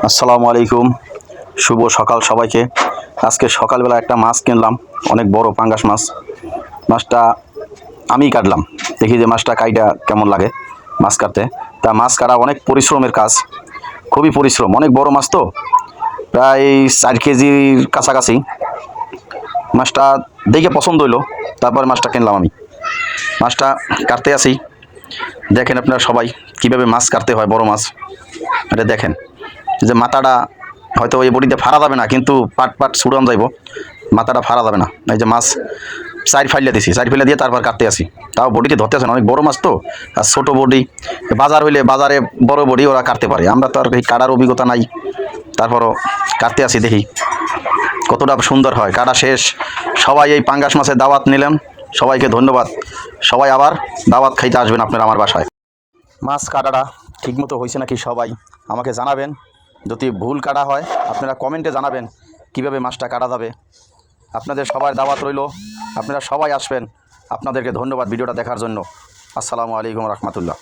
আসসালামু আলাইকুম, শুভ সকাল সবাইকে। আজকে সকালবেলা একটা মাছ কিনলাম, অনেক বড় পাঙ্গাস মাছ। মাছটা আমিই কাটলাম, দেখি যে মাছটা কাইটা কেমন লাগে মাছ কাটতে। তা মাছ কাটা অনেক পরিশ্রমের কাজ, খুবই পরিশ্রম, অনেক বড় মাছ তো, প্রায় 4 কেজির কাছাকাছি। মাছটা দেখে পছন্দ হইলো, তারপর মাছটা কিনলাম আমি। মাছটা কাটতে আসি, দেখেন আপনারা সবাই কীভাবে মাছ কাটতে হয়, বড় মাছ। এটা দেখেন যে মাথাটা হয়তো এই বডিতে ফাড়া যাবে না, কিন্তু পাট পাট ছুড়ান যাইব, মাথাটা ফাড়া যাবে না। এই যে মাছ সাইড ফাইলে দিছি, সাইড ফাইলে দিয়ে তারপর কাটতে আসি। তাও বডিতে ধরতে আসেন, অনেক বড় মাছ তো, আর ছোটো বডি। বাজার হইলে বাজারে বড় বডি ওরা কাটতে পারে, আমরা তো আর এই কাটার অভিজ্ঞতা নাই। তারপরও কাটতে আসি, দেখি কতটা সুন্দর হয়। কাটা শেষ, সবাই এই পাঙ্গাস মাছের দাওয়াত নিলেন, সবাইকে ধন্যবাদ। সবাই আবার দাওয়াত খাইতে আসবেন আপনারা আমার বাসায়। মাছ কাটাটা ঠিকমতো হয়েছে নাকি সবাই আমাকে জানাবেন। যদি ভুল কাটা হয় আপনারা কমেন্টে জানাবেন কিভাবে মাছটা কাটা যাবে। আপনাদের সবার দাওয়াত রইল, আপনারা সবাই আসবেন। আপনাদেরকে ধন্যবাদ ভিডিওটা দেখার জন্য। আসসালামু আলাইকুম রহমতুল্লাহ।